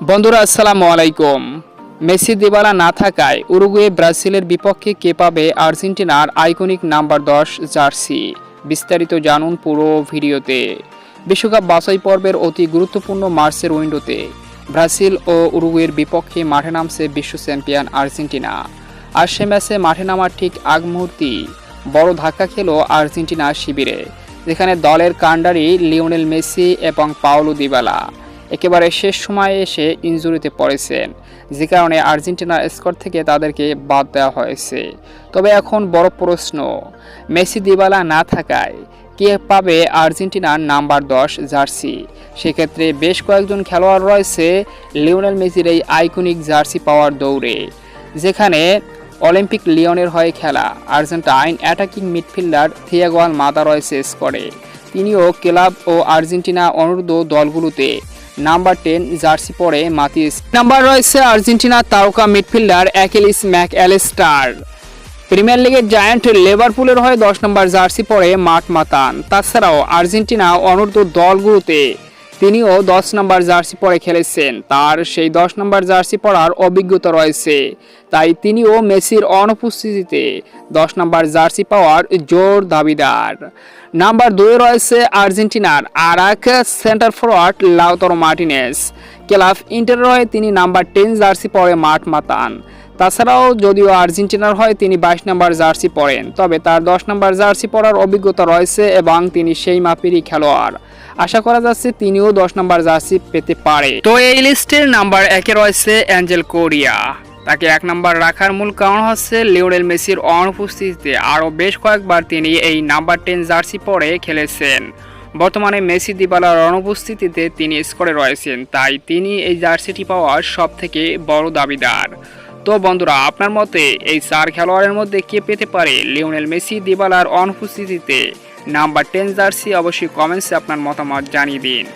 বন্ধুরা আসসালামু আলাইকুম। মেসি দিবালা না থাকায় উরুগুয়ে ব্রাজিলের বিপক্ষে কে পাবে আর্জেন্টিনার আইকনিক নাম্বার 10 জার্সি? বিস্তারিত জানুন পুরো ভিডিওতে। বিশ্বকাপ বাছাই পর্বের অতি গুরুত্বপূর্ণ মার্চের উইন্ডোতে ব্রাজিল ও উরুগুয়ের বিপক্ষে মাঠে নামছে বিশ্ব চ্যাম্পিয়ন আর্জেন্টিনা। আর সে ম্যাচে মাঠে নামার ঠিক আগ মুহূর্তেই বড় ধাক্কা খেল আর্জেন্টিনা শিবিরে, যেখানে দলের কাণ্ডারি লিওনেল মেসি এবং পাওলো দিবালা একেবারে শেষ সময়ে এসে ইনজুরিতে পড়েছেন, যে কারণে আর্জেন্টিনার স্কোয়াড থেকে তাদেরকে বাদ দেওয়া হয়েছে। তবে এখন বড় প্রশ্ন, মেসি দিবালা না থাকায় কে পাবে আর্জেন্টিনার নাম্বার 10 জার্সি? সেক্ষেত্রে বেশ কয়েকজন খেলোয়াড় রয়েছে লিওনেল মেসির এই আইকনিক জার্সি পাওয়ার দৌড়ে, যেখানে অলিম্পিক লিওনের হয়ে খেলা Argentine attacking midfielder Thiago Almada রয়েছে স্কোয়াডে। তিনিও ক্লাব ও আর্জেন্টিনা অনূর্ধ্ব দলগুলোতে নাম্বার 10 জার্সি পরে মাতিয়েছে। নাম্বার রয়েছে আর্জেন্টিনার তারকা মিডফিল্ডার অ্যাকিলিস ম্যাকঅ্যালিস্টার। প্রিমিয়ার লিগের জায়ান্ট লিভারপুলের হয়ে 10 নম্বর জার্সি পরে মাঠ মাতান। তাছাড়াও আর্জেন্টিনা অনূর্ধ্ব দলগুলোতে তিনিও 10 নম্বর জার্সি পরে খেলেছেন। তার সেই 10 নম্বর জার্সি পরার অভিজ্ঞতা রয়েছে, তাই তিনিও মেসির অনুপস্থিতিতে 10 নম্বর জার্সি পাওয়ার জোর দাবিদার। নাম্বার 2 রয়েছে আর্জেন্টিনার আর এক centre forward Lautaro Martinez. Club ইন্টারের হয়ে তিনি নাম্বার 10 জার্সি পরে মাঠ মাতান। তাছাড়াও যদিও আর্জেন্টিনার হয় তিনি 22 নম্বর জার্সি পরেন, তবে তার 10 নম্বর জার্সি পরার অভিজ্ঞতা রয়েছে এবং তিনি সেই মাপেরই খেলোয়াড়। আশা করা যাচ্ছে তিনিও 10 নম্বর জার্সি পেতে পারে। তো এই লিস্টের নাম্বার 1-এ রয়েছে অ্যাঞ্জেল কোরিয়া। তাকে 1 নম্বর রাখার মূল কারণ হচ্ছে লিওনেল মেসির অনুপস্থিতিতে আরও বেশ কয়েকবার তিনি এই নাম্বার 10 জার্সি পরে খেলেছেন। বর্তমানে মেসি দিবালার অনুপস্থিতিতে তিনি স্কোরে রয়েছেন, তাই তিনি এই জার্সিটি পাওয়ার সবথেকে বড় দাবিদার। তো বন্ধুরা, আপনার মতে এই 4 খেলোয়াড়ের মধ্যে কে পেতে পারে লিওনেল মেসি দিবালার অনুপস্থিতিতে নাম্বার 10 জার্সি? অবশ্যই কমেন্টসে আপনার মতামত জানিয়ে দিন।